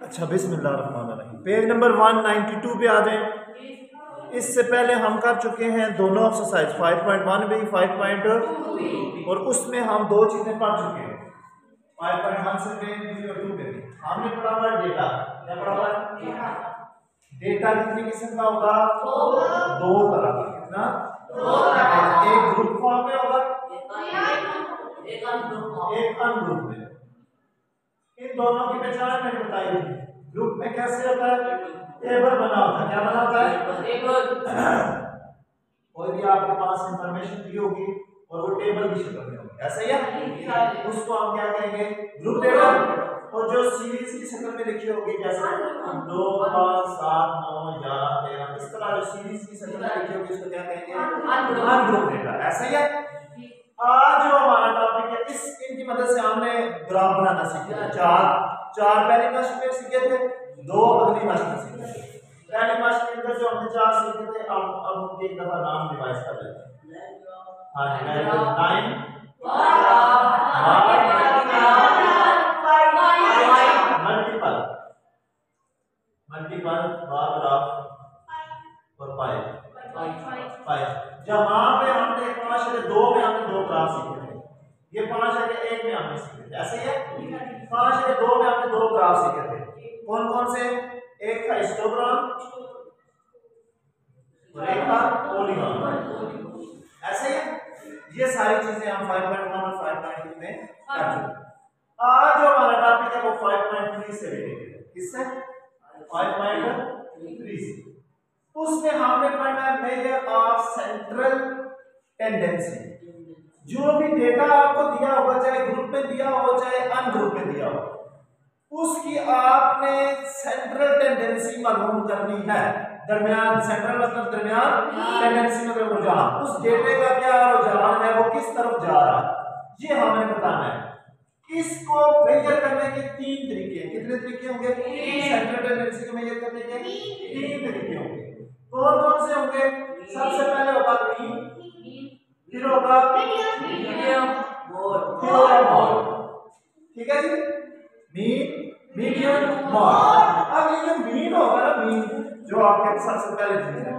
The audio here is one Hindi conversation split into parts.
अच्छा बिस्मिल्लाहिर्रहमानिर्रहीम, पेज नंबर 192 पे आ जाएं। इससे पहले हम कर चुके हैं दोनों एक्सरसाइज 5.1 भी 5. और उसमें हम दो चीजें पढ़ चुके हैं 5.1 से भी और 2 पे भी। हमने पढ़ा हुआ डेटा, क्या पढ़ा हुआ है? डेटा कितनी किस्म का होगा? दो तरह का। कितना? एक ग्रुप फॉर्म में होगा, एक अनग्रुप में। इन दोनों की पहचान मैंने बताई थी। ग्रुप में कैसे होता है? टेबल बना होता है। क्या बना होता है? टेबल। कोई भी आपके पास इंफॉर्मेशन दी होगी और वो टेबल की शक्ल में होगी, ऐसा ही है, उसको हम क्या कहेंगे? Group table. और जो सीरीज की शक्ल में लिखी होगी जैसे 2 5 7 9 11 13 इस तरह जो सीरीज की शक्ल में लिखी होगी उसको क्या कहेंगे? Ungroup data. ऐसा ही है। आज जो हमारा टॉपिक है इनकी मदद से हमने ग्राफ बनाना सीखे। चार पहली मश्क में सीखे थे, 2 अगली मश्क में सीखे थे। पहली मश्क के अंदर जो हमने 4 सीखे थे अब एक दफा नाम रिवाइज कर लेते हैं। हाँ जी, very good. 9 multiple bar graph और पाई। जहां पे हमने 5 है 2 में हमने 2 ग्राफ सीखे थे, ये 5 है कि 1 में हमने सीखे थे, ऐसे ही है। 5 है 2 में हमने 2 ग्राफ सीखे थे। कौन कौन से? एक था हिस्टोग्राम और एक था पॉलीगॉन, ऐसे ही है। ये सारी चीजें हम 5.1 और 5.2 में कर चुके हैं। आज जो हमारा टॉपिक है वो 5.3 से रिलेटेड है। किससे? 5.3 से। उसमें हमने पढ़ना है मेजर ऑफ सेंट्रल टेंडेंसी। जो भी डेटा आपको दिया होगा, चाहे ग्रुप में दिया हो चाहे अनग्रुप में दिया हो, उसकी आपने सेंट्रल टेंडेंसी मालूम करनी है। दरमियान, सेंट्रल मतलब दरमियान, टेंडेंसी मतलब रुझान। उस डेटे का क्या रुझान है, वो किस तरफ जा रहा है, ये हमें बताना है। इसको मेजर करने के 3 तरीके। कितने तरीके होंगे? सेंट्रल टेंडेंसी को मेजर करने के 3 तरीके होंगे। कौन कौन से होंगे? सबसे पहले होगा मीन, फिर होगा मीडियम, ठीक है जी। Mean, medium, mod. अब ये जो मीन होगा ना, मीन जो आपके सबसे पहले चीज है,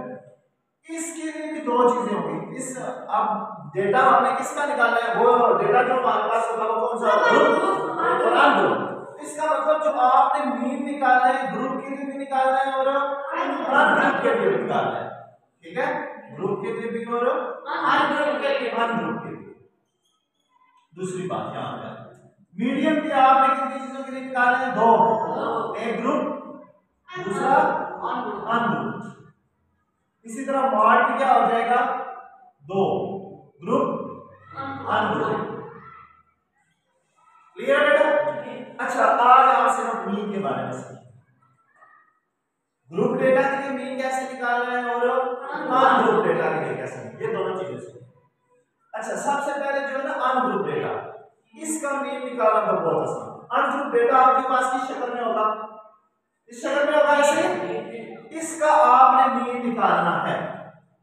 इसके लिए भी 2 चीजें होंगी। इस अब डेटा हमने किसका निकालना है? वो डेटा जो हमारे पास होगा वो कौन सा? ग्रुप और अनग्रुप। इसका मतलब जो आपने मीन निकालना है ग्रुप के लिए भी निकालना है और अनग्रुप के लिए भी निकालना है, ठीक है? ग्रुप के लिए भी और अनग्रुप के लिए। दूसरी बात यहां पे मीडियम की आपने कितनी चीजों के लिए निकालना है? 2, एक ग्रुप, दूसरा अनग्रुप। इसी तरह मॉड भी क्या हो जाएगा? 2 ग्रुप अनग्रुप। क्लियर है बेटा? अच्छा, आज आपसे हम मीन के बारे में सीखेंगे। ग्रुप डेटा के लिए मीन कैसे निकालना है और अनग्रुप डेटा के लिए कैसे, ये दोनों चीजें सीखेंगे। अच्छा, सबसे पहले जो है ना अनग्रुप डेटा, इसका मीन निकालना तो बहुत आसान। अनग्रुप डेटा आपके पास किस शक्ल में होगा? इस शक्ल में होगा, ऐसे। इसका आपने मीन निकालना है।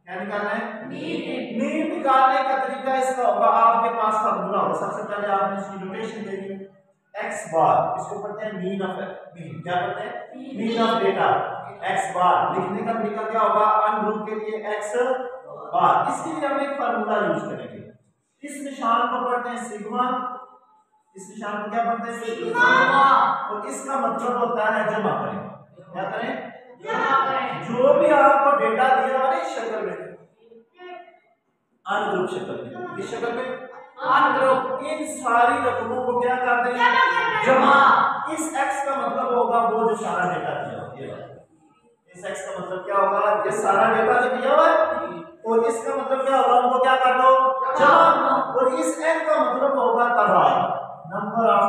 क्या निकालना है? मीन निकालने का तरीका इसका होगा, आपके पास फार्मूला होगा। सबसे पहले आपने इसकी नोटेशन देनी x बार, इसको पढ़ते हैं मीन ऑफ मीन। क्या पढ़ते हैं? मीन ऑफ डेटा x बार। लिखने का तरीका क्या होगा? अनग्रुप के लिए x बार। इसके लिए हम एक फार्मूला यूज करेंगे। इस निशान को पढ़ते हैं सिग्मा, इस निशान को क्या पढ़ते हैं? सिग्मा। और इसका मतलब होता है जमा करें। क्या करें? जो भी आपको डेटा दिया हुआ है इस शक्ल में, अनग्रुप शक्ल में, इस शक्ल में अनग्रुप, इन सारी रकमों को क्या करते हैं? जमा। इस x का मतलब होगा वो जो सारा डेटा दिया हुआ है। इस x का मतलब क्या होगा? ये सारा डेटा जो दिया हुआ है, और इसका मतलब क्या होगा? उनको क्या कर दो? जमा। और इस n का मतलब होगा तादाद, नंबर ऑफ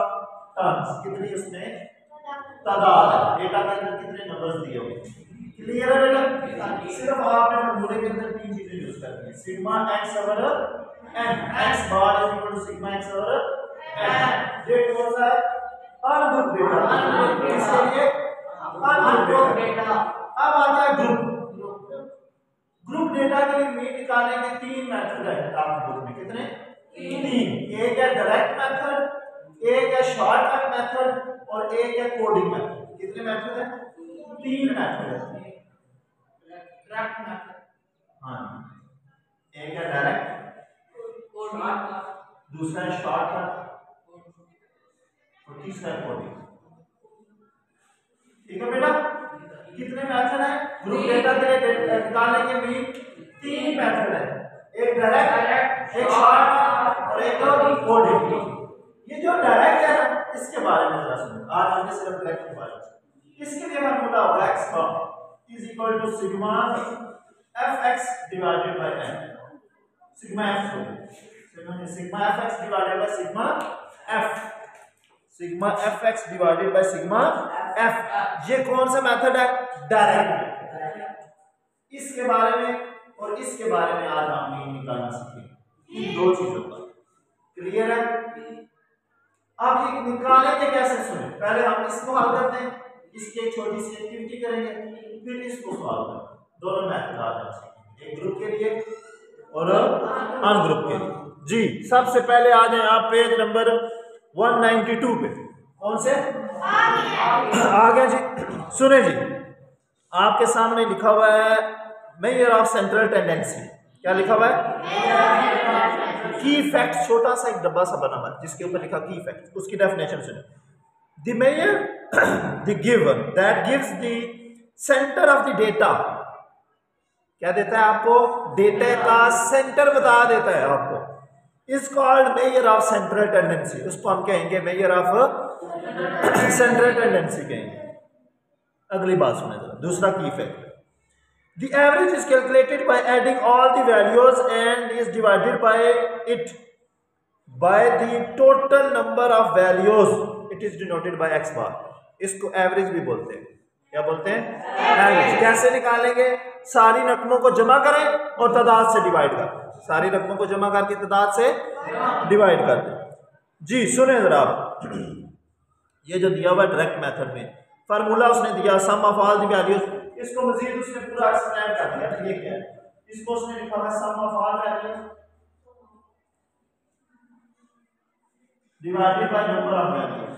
टर्म्स। कितनी उसमें तादाद है, डेटा के अंदर कितने नंबर्स दिए हुए। क्लियर है बेटा? सिर्फ आपने फार्मूले के अंदर 3 चीजें यूज करनी है, sigma x over n, x bar is equal to sigma x over n। ये कौन सा है? Ungroup data. इसके लिए अनग्रुप डेटा। अब आता है ग्रुप। ग्रुप डेटा के लिए मीन निकालने के 3 मेथड है आपके बुक में। कितने? 3। एक है डायरेक्ट मेथड, एक है शॉर्टकट मेथड और एक है कोडिंग मेथड। कितने मेथड है? 3 मेथड है। डायरेक्ट मेथड, हाँ, एक है डायरेक्ट, दूसरा है शॉर्टकट और तीसरा है कोडिंग। ठीक है बेटा, कितने मेथड है ग्रुप डेटा के लिए निकालने के? भी 3 मेथड है, एक डायरेक्ट, एक शॉर्टकट और एक कोडिंग। ये जो डायरेक्ट है ना, इसके बारे में जरा सुनो। आज हमने सिर्फ डायरेक्ट के बारे में। इसके लिए फॉर्मूला होगा x का is equal to sigma fx divided by n। Sigma f sigma fx divided by sigma f, sigma fx divided by sigma f। ये कौन सा मेथड है? डायरेक्ट। इसके बारे में और इसके बारे में आज हम निकालना सीखेंगे, इन दो चीजों का। क्लियर है? अब ये निकालेंगे कैसे? सुने, पहले हम इसको हल करते हैं, इसकी एक छोटी सी एक्टिविटी करेंगे, फिर इसको सॉल्व करेंगे। दोनों मेथड आ जाएंगे, एक ग्रुप के लिए और अन ग्रुप के लिए। जी, सबसे पहले आ जाए आप पेज नंबर 192 पे। कौन से? आ गया जी। सुने जी, आपके सामने लिखा हुआ है मेजर ऑफ सेंट्रल टेंडेंसी। क्या लिखा हुआ है? की फैक्ट, छोटा सा एक डब्बा सा बना हुआ है जिसके ऊपर लिखा की फैक्ट। उसकी डेफिनेशन सुनो। The measure the given that gives the centre of the data. क्या देता है आपको? डेटा का सेंटर बता देता है आपको। Is called measure of central tendency. उसको हम कहेंगे मेजर ऑफ सेंट्रल टेंडेंसी कहेंगे। अगली बात सुने जरा, दूसरा की fact. The average is calculated by adding all the values and is divided by it by the total number of values. It is denoted by x bar. इसको एवरेज भी बोलते हैं। क्या बोलते हैं? एवरेज। कैसे निकालेंगे? सारी रकमों को जमा करें और तादाद से डिवाइड कर दें। सारी रकमों को जमा करके तादाद से डिवाइड कर दें। जी सुने जरा आप, ये जो दिया हुआ डायरेक्ट मेथड में फार्मूला उसने दिया सम ऑफ ऑल द वैल्यूज। इसको मजीद उसने पूरा एक्सप्लेन कर दिया। ठीक है, इसको उसने लिखा है sum of all values divided by number of values.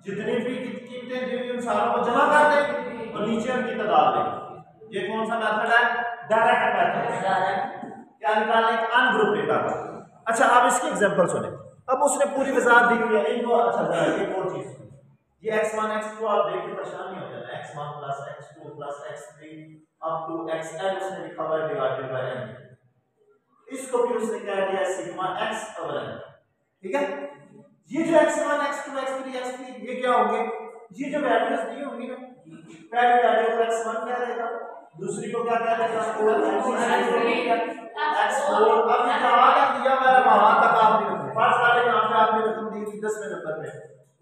जितनी भी कीमतें दी हुई उन सारों को जमा कर दें और नीचे उनकी तादाद दें। ये कौन सा मेथड है? Direct method. क्या निकालने? अनग्रुप डेटा का। अच्छा, अब इसकी एग्जांपल सुने। अब उसने पूरी वजाहत दी हुई है इनको। अच्छा जरा एक और चीज, ये x1 x2 आप देख के परेशान नहीं हो जाना। x1 plus x2 plus x3 up to xn उसने लिखा हुआ है डिवाइडेड बाय n। इसको भी उसने क्या दिया? Sigma x over n। ठीक है, ये जो x1 x2 x3 x3 ये क्या होंगे? ये जो वैल्यूज दी होंगी ना, पहली वैल्यू को x1 कह देगा, दूसरी को क्या कह देगा? x4। अब जहां तक दिया हुआ है वहां तक आपने फर्स्ट वाले यहां पे आपने रकम दी थी 10वें नंबर पे,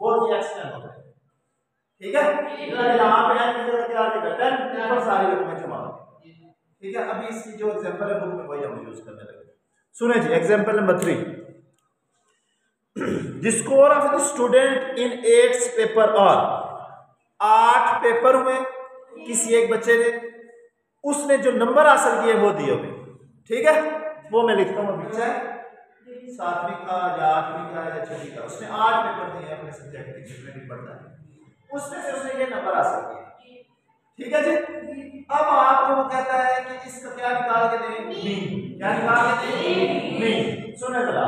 वो थी x10 हो गई। ठीक है, यहां पे n की जगह क्या आ जाएगा? 10 ऊपर सारी रकमें जमा। ठीक है, अभी इसकी जो एग्जांपल है बुक में वही हम यूज करने लगे। सुने जी, example number 3। The score of the student in 8 paper are. 8 paper हुए किसी एक बच्चे ने, उसने जो नंबर हासिल किए वो दिए हुए। ठीक है, वो मैं लिखता हूँ पीछे 7वीं का या 8वीं का या 6वीं का। उसने 8 पेपर दिए अपने सब्जेक्ट के जितने भी पढ़ता है, उसमें से उसने ये नंबर हासिल किए। ठीक है जी, अब आपको वो कहता है कि इसका क्या निकाल के दें? मीन। क्या निकाल के दें? मीन। सुने जरा,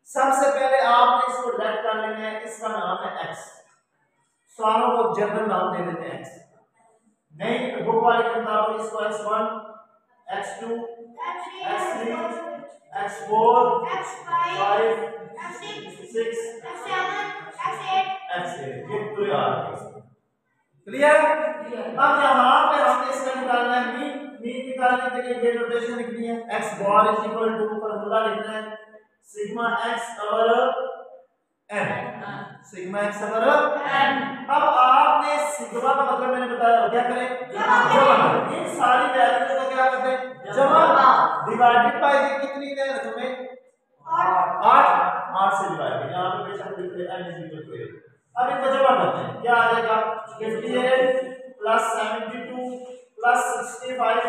सबसे पहले आपने इसको लेट कर लेना है। इसका नाम है x। सारों को जनरल नाम दे देते हैं x। नहीं बुक वाले के मुताबिक इसको x1 x2 x3 x4 x5 x6 x8 ये पूरे आ गए। क्लियर? अब यहाँ पे हमने इसका निकालना है मीन। मीन निकालने के लिए ये नोटेशन लिखनी है, x bar is equal to formula लिखना है sigma x over n। Sigma x over n। अब आपने सिग्मा का मतलब मैंने बताया क्या करें? जमा। इन सारी वैल्यूज को क्या करते हैं? जमा। डिवाइडेड बाय कितनी है तुम्हें? 8 से डिवाइड। यहाँ पे बेशक लिख ले n इज इक्वल टू 8। अब इनको जमा करते हैं, क्या आ जाएगा? 58 प्लस 72 प्लस 65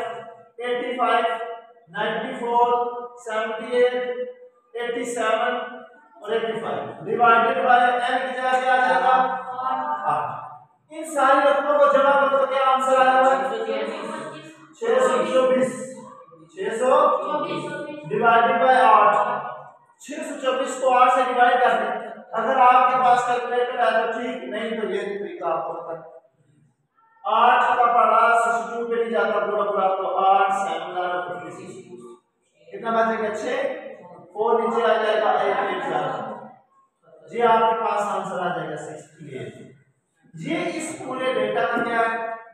85 94, 78, 87 और 85 डिवाइडेड बाय n की जगह क्या आ जाएगा 8। इन सारी रकमों को जमा करो तो क्या आंसर आएगा 624 डिवाइडेड बाय 8। 624 को 8 से डिवाइड कर दें। अगर आपके पास कैलकुलेटर है तो ठीक, नहीं तो ये तरीका आपको पता है। 8 का पढ़ा 62 पे नहीं जाता पूरा पूरा, तो 8 7 56 कितना बचेगा 6, 4 नीचे आ जाएगा 8 नीचे आ जाएगा जी, आपके पास आंसर आ जाएगा 68। ये इस पूरे डेटा का क्या है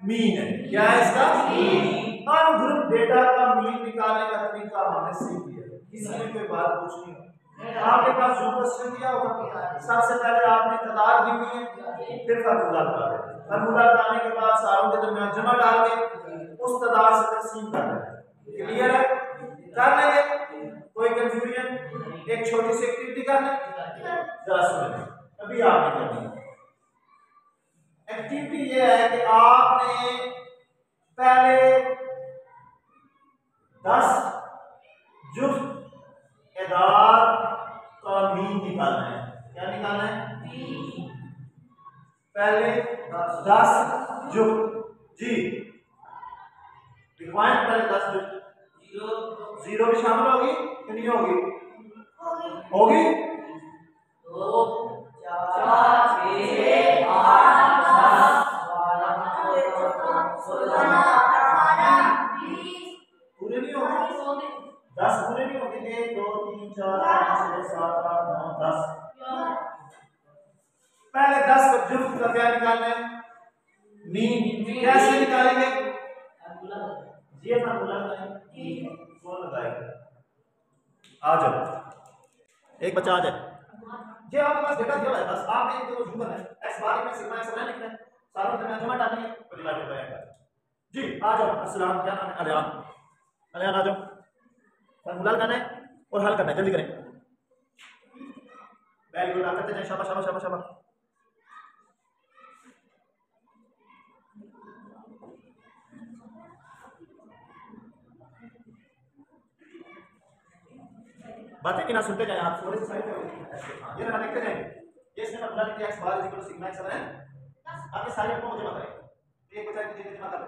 मीन है। क्या है इसका मीन। अनग्रुप डेटा का मीन निकालने का तरीका हमने सीख लिया। इसमें कोई बात पूछनी हो आपके पास जो क्वेश्चन दिया होगा, सबसे पहले आपने तादाद गिननी है, फिर फार्मूला लगा देना। फार्मूला लगाने के बाद सारों के दरमियान जमा डाल के उस तादाद से तकसीम कर देना। क्लियर है, कर लेंगे, कोई कंफ्यूजन। एक छोटी सी एक्टिविटी करना, जरा सुनिए, अभी आपने करनी है। एक्टिविटी ये है कि आपने पहले 10 जुफ्त एदाद का मीन निकालना है। क्या निकालना है पहले 10 जुफ्त जी डिफाइन पहले 10 जुफ्त। जीरो भी शामिल होगी कि नहीं होगी? होगी 2 4 6 8 पूरे नहीं होंगे, 10 पूरे नहीं होंगे। 1 2 3 4 5 6 7 8 9 10। पहले 10 जुफ्त का क्या निकालना है मीन। कैसे निकालेंगे? ये फार्मूला बताएंगे, कौन बताएगा? आ जाओ, एक बच्चा आ जाए। ये आपके पास डेटा दिया है, बस आपने एक तो जो करना है x बार में सिग्मा x लिखना है, सारों में जमा डालनी है, डिवाइड हो जाएगा जी। आ जाओ, अस्सलाम, क्या नाम है? अलियान। अलियान आ जाओ, फार्मूला लगाना है और हल करना है, जल्दी करें। वेरी गुड, आप करते जाएं, शाबाश शाबाश शाबाश शाबाश। बातें कि ना सुनते जाएं आप, थोड़े से साइड पे। हां, ये ना लिखते जाएं। ये इसमें फार्मूला लिखिए x bar equal to sigma x है। आपके सारे रकमों को जमा करें, एक बचा के जमा करें।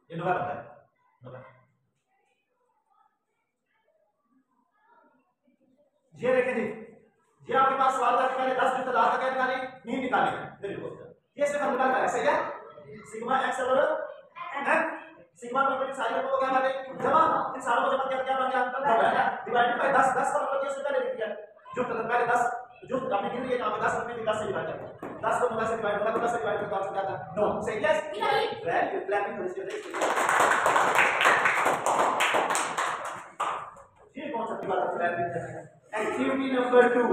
ये नंबर आता है नंबर। ये देखें जी, ये आपके पास सवाल था कि पहले 10 जुफ्त तादाद का क्या निकालें मीन निकालें। देखो ये इसमें फार्मूला का है, सही है। सिग्मा x बराबर m सिग्मा को अपनी सारी रकमों को क्या करें जमा, इन सारों को जमा किया क्या बन गया डिवाइडेड बाय 10। 10 का मतलब ये उससे पहले लिख दिया जुफ्त पहले 10 जुफ्त आपने गिन लिए, यहां पे 10 रकमें 10 से डिवाइड किया, 10 को 9 से डिवाइड होगा तो 10 से डिवाइड करके आपसे क्या था 9। सही है, very good, clapping for this. ये कौन सा बात है क्लैपिंग? एक्टिविटी नंबर 2,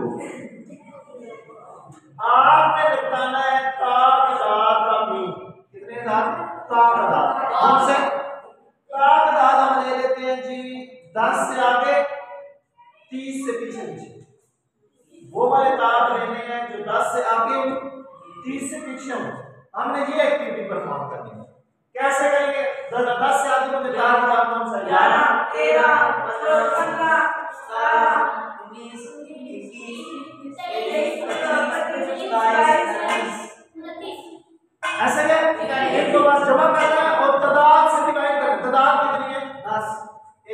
आपने बताना है तादाद का मीन। कितने तादाद? कौन से तादाद? हम ले लेते हैं जी 10 से आगे 30 से पीछे पीछे, वो वाले तादाद लेने हैं जो 10 से आगे 30 से पीछे हो। हमने ये एक्टिविटी परफॉर्म करनी है। कैसे करेंगे? 10 से आगे में तादाद कौन सा? 11 13 15 17 19 ऐसे एक दो बार जमा करना है और तादाद से डिवाइड करना। तादाद कितनी है? 10।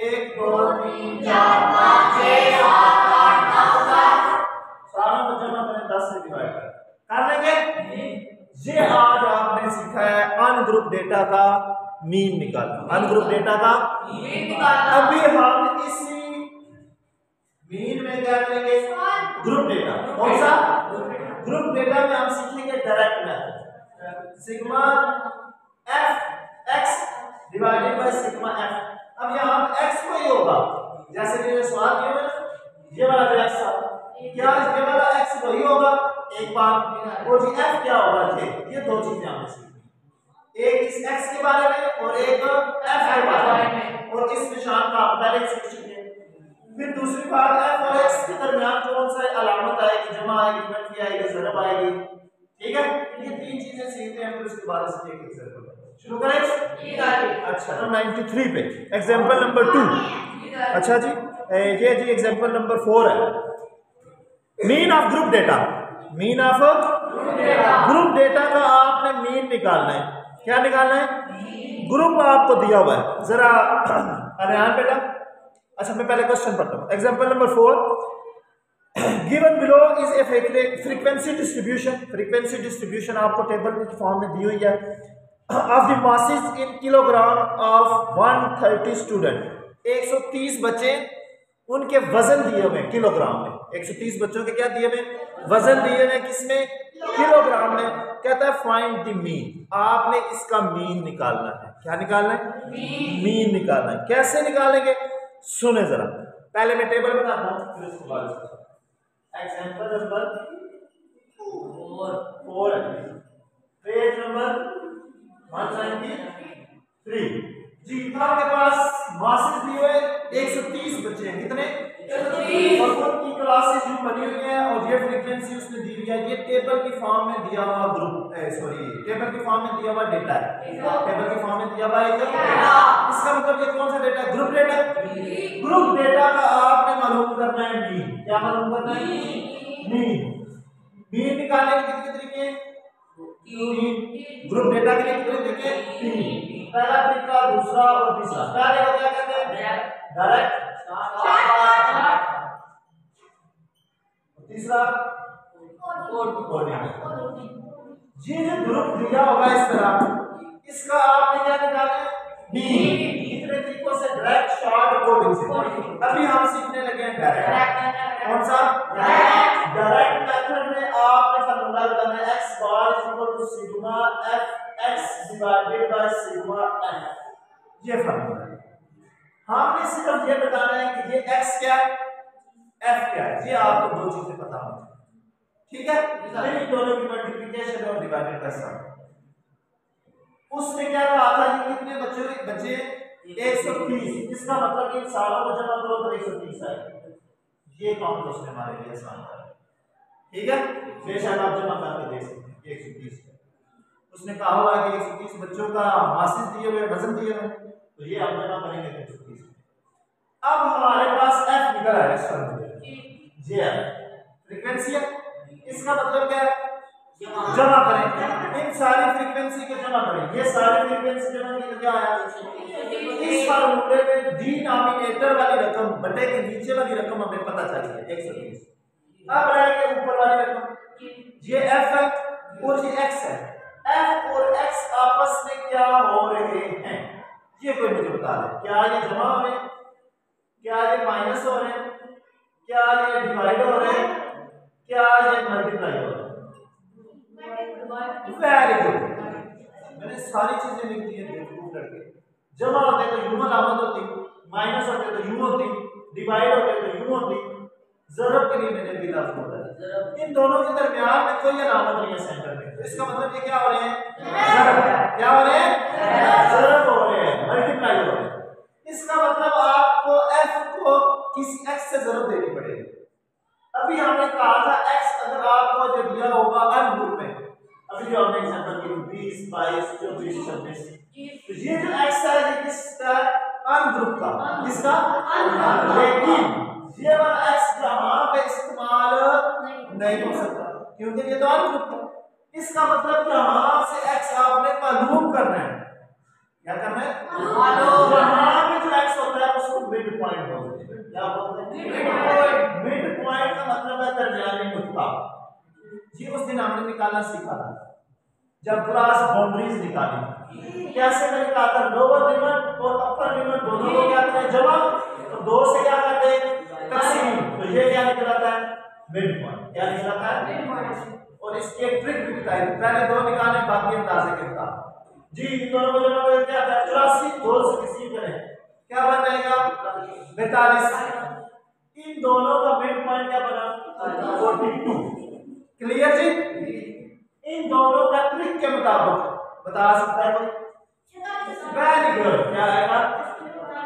1 2 3 4 5 6 7 8 9 10। सारों को जमा करें, 10 से डिवाइड कर लेंगे। ये आज आपने सीखा है अनग्रुप डेटा का मीन निकालना। अनग्रुप डेटा का मीन निकालना। अभी हम इसी मीन में क्या करेंगे? Group data. कौन सा? ग्रुप डेटा में हम सीखेंगे direct method, sigma F x divided by sigma F. अब यहाँ एक्स को ही होगा जैसे कि सवाल किया मैंने, ये वाला जो एक्स था, क्या ये वाला एक्स वही होगा एक बार, और जी एफ क्या होगा? ये दो चीजें हमने सीखी, एक इस एक्स के बारे में और एक एफ के बारे में। और इस निशान का पहले से सीखे फिर दूसरी बात है फॉर एक्स के दरमियान कौन सा अलामत आएगी, जमा आएगी, मनफी आएगी, ज़रब आएगी। ठीक है, ये तीन चीजें सीखते हैं, फिर उसके बाद इसके एक एग्जांपल शुरू करें। अच्छा 93 पे एग्जांपल नंबर 2। अच्छा जी, ये जी एग्जांपल नंबर 4 है। Mean of group data. Mean of group data का आपने मीन निकालना है। क्या निकालना है? ग्रुप आपको दिया हुआ है, जरा अरियान बेटा। अच्छा मैं पहले क्वेश्चन पढ़ता हूँ। Example number 4 given below is a frequency distribution. Frequency distribution आपको टेबल की फॉर्म में दी हुई है। Of the masses in kilogram of 130 student. 130 बच्चे, उनके वजन दिए हुए किलोग्राम में। 130 बच्चों के क्या दिए हुए? वजन दिए हुए किसमें? किलोग्राम में। कहता है फाइंड द मीन। आपने इसका मीन निकालना है। क्या निकालना है? मीन निकालना है। कैसे निकालेंगे सुने जरा। पहले मैं टेबल बनाता हूं, फिर उसके बाद एग्जांपल नंबर 4 पेज नंबर 193 जी। आपके पास मासेस दिए हुए 130 बच्चे हैं। कितने? 130। और उनकी क्लासेस जो बनी हुई है और ये फ्रीक्वेंसी उसने दी हुई है। ये टेबल की फॉर्म में दिया हुआ ग्रुप सॉरी टेबल की फॉर्म में दिया हुआ डेटा है। टेबल की फॉर्म में दिया हुआ है डेटा। इसका मतलब ये कौन सा डेटा है? Group data. ग्रुप डेटा का आपने मालूम करना है मीन। क्या मालूम करना है? मीन। मीन निकालने के कितने तरीके हैं? 3। ग्रुप डेटा के लिए कितने तरीके? 3। पहला तरीका, दूसरा और तीसरा। पहले को क्या कहते हैं? डायरेक्ट। तीसरा कोऑर्डिनेट। ये जो ग्रुप दिया होगा इस तरह, इसका आपने क्या निकालना है? मीन। कितने तरीकों से? डायरेक्ट, शॉर्ट, कोडिंग से। अभी हम सीखने लगे हैं डायरेक्ट। कौन सा? डायरेक्ट मेथड में आपने फार्मूला लगाना है x bar equal to sigma fx divided by sigma f। ये फार्मूला है। हमने सिर्फ ये बताना है कि ये x क्या है, f क्या है। ये आपको दो चीजें पता होनी चाहिए। ठीक है, फिर इन दोनों की मल्टीप्लिकेशन और डिवाइडेड बाय सम। उसने क्या कहा था? ये कितने बच्चे 130। इसका मतलब इन सारों को जमा करो तो 130 आएगा। ये काउंट उसने हमारे लिए आसान करा। ठीक है, बेशक आप जमा करके देख सकते हैं 130। उसने कहा हुआ है कि 130 बच्चों का मासिक दिए हुए, वजन दिए हुए, तो ये आप जमा करेंगे 130। अब हमारे पास f निकल आया इस फॉर्मूले जे फ्रीक्वेंसी है। इसका मतलब क्या है? जमा करें इन सारी फ्रीक्वेंसी को जमा करें। ये सारी फ्रीक्वेंसी जमा की तो क्या आया? इस फार्मूले में डिनोमिनेटर वाली रकम बटे के नीचे वाली रकम हमें पता चली है 130। अब रहेगा ऊपर वाली रकम, ये f है और ये x है। f और x आपस में क्या हो रहे हैं ये कोई मुझे बता दे। क्या ये जमा हो रहे हैं? क्या ये माइनस हो रहे हैं? क्या ये डिवाइड हो रहे हैं? क्या ये मल्टीप्लाई हो रहे हैं? Very good. मैंने सारी चीजें लिख दी हैं बेवकूफ लड़के। जमा होते तो यूं अलामत होती, माइनस होते तो यूं होती, डिवाइड होते तो यूं होती। ज़रब के लिए मैंने भी लफ्ज़ बोला है। इन दोनों के दरमियान में कोई अलामत नहीं है सेंटर में, तो इसका मतलब ये क्या हो रहे हैं? ज़रब। क्या हो रहे हैं? ज़रब हो रहे हैं, मल्टीप्लाई हो रहे हैं। इसका मतलब आपको f को किसी x से ज़रब देनी पड़ेगी। अभी हमने कहा था x अगर आपको जो दिया होगा अन ग्रुप में, अभी जो हमने एग्जांपल की 20 22 24 26, तो ये जो x है ये किसका? अन ग्रुप का। किसका? लेकिन ये वाला x यहाँ पे इस्तेमाल नहीं हो सकता क्योंकि ये तो अन ग्रुप था। इसका मतलब यहाँ से x आपने मालूम करना है। क्या करना है? मालूम। यहाँ पे जो x होता है उसको मिड पॉइंट बोलते हैं। क्या बोलते हैं? Mid point. मिड पॉइंट का मतलब है दरमियानी नुक्ता। जी उस दिन हमने निकालना सीखा था जब क्लास बाउंड्रीज निकाली। कैसे मैं निकालता? लोअर लिमिट और अपर लिमिट दोनों को क्या करें? जमा, तो 2 से क्या करते हैं? तकसीम। तो ये क्या निकलता है? Mid point. क्या निकलता है? Mid point. और इसकी एक ट्रिक भी बताई, पहले 2 निकालें बाकी अंदाजे के साथ। जी इन दोनों को जमा करें क्या आता है? 84। 2 से तकसीम करें क्या बन जाएगा? 42। इन दोनों का मिड पॉइंट क्या बना? 42। क्लियर जी? इन दोनों का ट्रिक के मुताबिक बता सकता है कोई? Very good. क्या आएगा?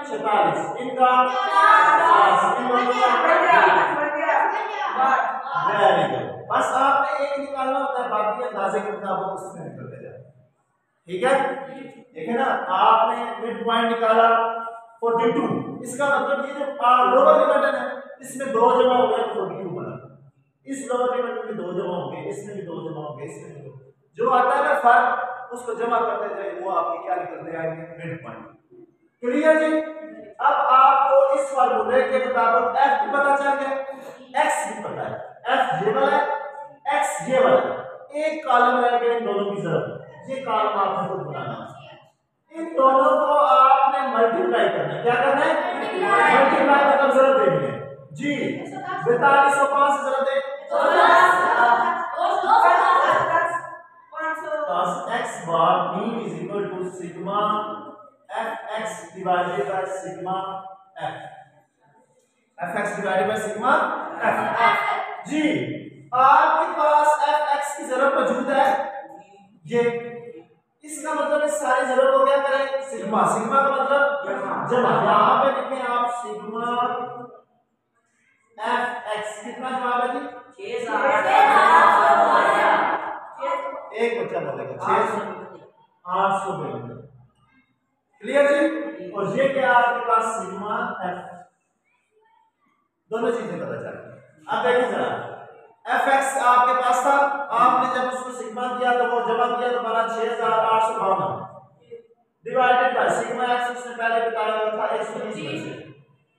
46 इनका 50 इन दोनों का वेरी गुड। बस आपने एक निकालना होता है, बाकी अंदाजे के मुताबिक उसमें निकलते जाए। ठीक है, देखे ना आपने मिड पॉइंट निकाला 42, इसका मतलब ये जो लोअर लिमिट है इसमें 2 जमा हो गया तो 42 बना, इस लोअर लिमिट में 2 जमा हो गए, इसमें भी 2 जमा हो गए, इसमें भी 2, जो आता है ना फर्क उसको जमा करते जाए वो आपके क्या निकलते आएंगे मिड पॉइंट। क्लियर जी। अब आपको इस फार्मूले के मुताबिक f भी पता चल गया, x भी पता है, f ये वाला है x ये वाला है, एक कॉलम रह गया इन दोनों की जरूरत, ये कॉलम आपने खुद बनाना है। इन दोनों को आपने मल्टीप्लाई करना है, क्या करना है मल्टीप्लाई मतलब जरूरत देनी है जी। 42 को 5 से जरूरत दे x bar b is equal to sigma fx divided by sigma f, fx divided by sigma f जी। आपके पास fx की जरूरत मौजूद है, ये इसका मतलब इस सारी जरूरत को क्या करें सिग्मा, सिग्मा का मतलब जमा, यहां पे लिखें आप सिग्मा fx, कितना जवाब है जी 6 एक बच्चा बोलेगा 892। क्लियर जी। और ये क्या आपके पास सिग्मा f, दोनों चीजें पता चल गई। अब देखिए जरा fx आपके पास था, आपने जब उसको सिग्मा किया तो वो जमा किया तो बना 6852 डिवाइडेड बाय सिग्मा x, उसने पहले बताया हुआ था 120 में से,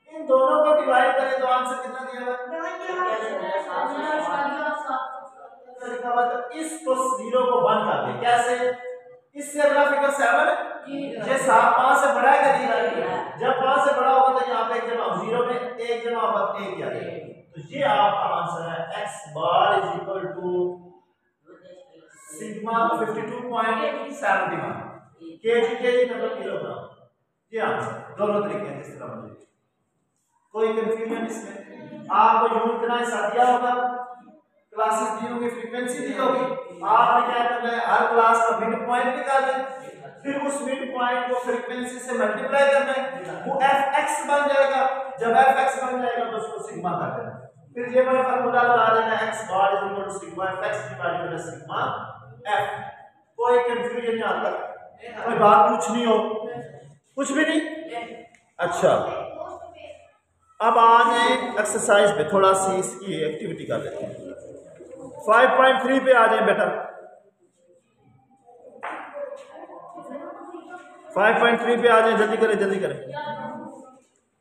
इन दोनों को डिवाइड करें तो आंसर कितना दिया हुआ लिखा हुआ। तो इसको 0 को 1 कर दे, कैसे, इससे अगला फिगर 7 ये 5 से बड़ा है क्या, जब 5 से बड़ा होगा तो यहाँ पे एक जमा 0 में एक जमा होगा 1 क्या है, तो ये आपका आंसर है x bar is equal to sigma 52.71 KG मतलब किलोग्राम। ये आंसर दोनों तरीके हैं जिस तरह मुझे, कोई कंफ्यूजन इसमें। आपको यूनिट इतना हिस्सा दिया होगा, क्लासेस दी होगी, फ्रीक्वेंसी दी होगी, आपने क्या करना है हर क्लास का मिड पॉइंट निकालना है, फिर उस मिड पॉइंट को फ्रीक्वेंसी से मल्टीप्लाई करना है, वो fx बन जाएगा, जब fx बन जाएगा तो उसको सिग्मा कर देना, फिर ये वाला फार्मूला लगा देना x bar is equal to sigma fx divided by sigma f। कोई कंफ्यूजन नहीं आता, कोई बात पूछनी हो, कुछ भी नहीं। अच्छा अब आ जाए एक्सरसाइज पे, थोड़ा सी इसकी एक्टिविटी कर लेते हैं। 5.3 पे आ जाए बेटा, 5.3 पे आ जाए, जल्दी करें जल्दी करें।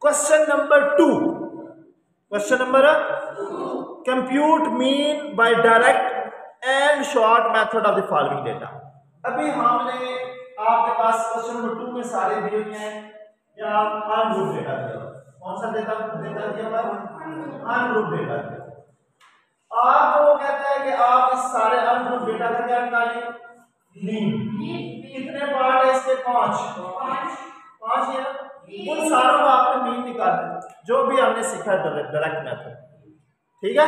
Question number 2, question number compute mean by direct and short method of the following data. अभी हमने आपके पास क्वेश्चन नंबर 2 में सारे दिए हुए हैं, या अनग्रुप डेटा दिया, कौन सा डेटा दिया हुआ है अनग्रुप डेटा दिया। आपको कहता है कि आप इस सारे अनग्रुप डेटा का क्या निकालें मीन, कितने पार्ट है इसके 5 है, उन सारों का आपने मीन निकालना, जो भी हमने सीखा डायरेक्ट मेथड। ठीक है,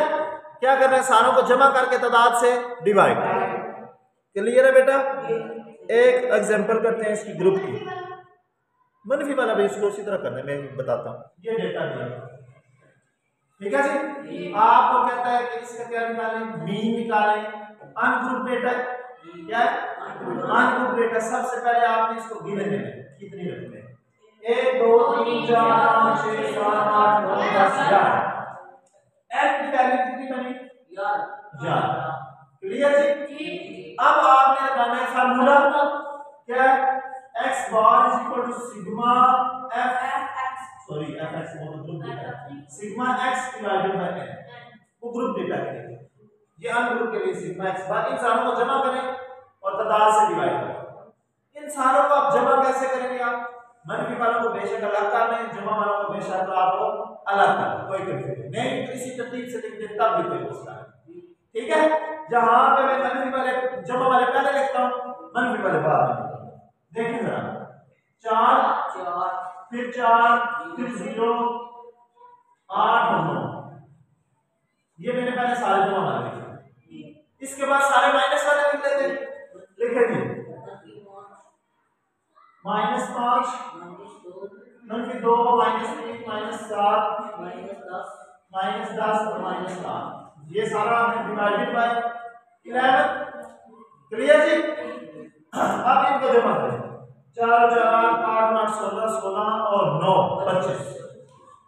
क्या करना है सारों को जमा करके तादाद से डिवाइड। क्लियर है बेटा। एक एग्जांपल करते हैं इसकी ग्रुप की, मनफी वाला भी इसको उसी तरह करना है, मैं बताता हूँ। ये डेटा दिया, ठीक है जी। आपको कहता है कि इसका क्या निकालें मीन निकालें। अनग्रुप डेटा क्या है अनग्रुप डेटा, सबसे पहले आपने इसको गिने में कितनी रखनी है 1 2 3 4 5 6 7 8 9 10 11। f की वैल्यू कितनी बनी 11। क्लियर जी। अब आपने लगाना है फार्मूला, क्या x bar is equal to sigma f sorry fx वो group data sigma x divided by n, वो ग्रुप डेटा के लिए, ये अनग्रुप के लिए सिग्मा x बार। इन सारों को जमा करें और तादाद से डिवाइड करें। इन सारों को आप जमा कैसे करेंगे, आप मनफी वालों को बेशक अलग कर लें, जमा वालों को बेशक आपको अलग कर लें, कोई कंफ्यूजन नहीं, तो इसी तरतीब से लिख दें तब भी कोई मसला नहीं। ठीक है, जहां पे मैं मनफी वाले जमा वाले पहले लिखता हूं, मनफी वाले बाद में लिखता हूं। देखिए जरा 4 फिर 4 फिर 0 8 और 9, ये मैंने पहले सारे जमा वाले लिखे, इसके बाद सारे माइनस वाले लिख लेते हैं। लिखेंगे -5 -2 -3 -7 -10 और -7 ये सारा हमने डिवाइडेड बाय 11। क्लियर जी। अब इनको जमा करें 4 4 8 8 16 16 और 9 25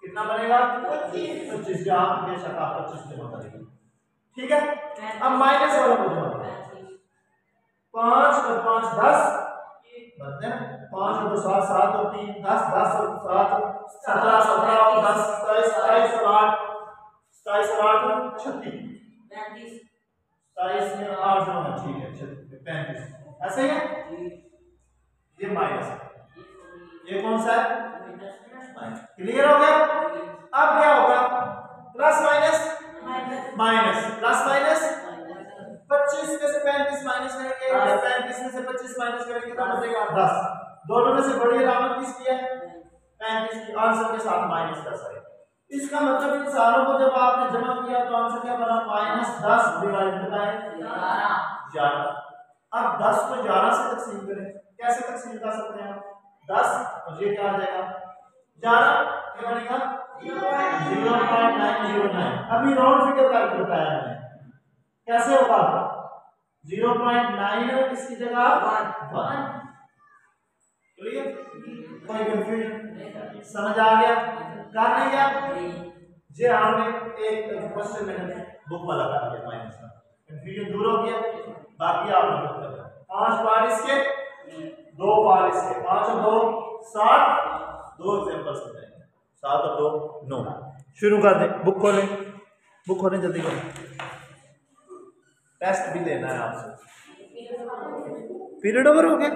कितना बनेगा 25 या आप बेशक आप 25 जमा करेंगे। ठीक है। अब माइनस वाला को जमा करें 5 और 5 10 बनते हैं 5 और 2 7 7 और 3 10 10 और 7 17 17 और 10 27 27 और 8 27 और 8 36 27 में 8 जो है ठीक है 35 ऐसे ही है। ये माइनस है ये कौन सा है माइनस। क्लियर हो गया। अब क्या होगा plus minus minus plus minus 25 में से 35 माइनस करेंगे 35 में से 25 माइनस करेंगे तो बचेगा 10। दोनों में से बड़ी अलामत किसकी है 35 की। आंसर के साथ -10 है। इसका मतलब इन सारों को जब आपने जमा किया तो आंसर क्या बना -10 डिवाइडेड बाय 11। अब 10 को 11 से तकसीम करें कैसे तकसीम कर सकते हैं आप 10 और ये क्या आ जाएगा 11 क्या बनेगा 0.909। अभी राउंड फिगर करके बताया मैंने कैसे होगा 0.9 इसकी जगह 1। क्लियर कोई कंफ्यूजन समझ आ गया कर नहीं गया जे हमने एक क्वेश्चन मैंने बुक वाला कर दिया माइनस का कंफ्यूजन दूर हो गया। बाकी आप लोग कर लें 5 बार इसके 2 बार इसके 5 और 2 7 2 एग्जांपल्स बताएंगे 7 और 2 9। शुरू कर दें बुक खोलें जल्दी करें टेस्ट भी लेना है आपसे। पीरियड ओवर हो गया।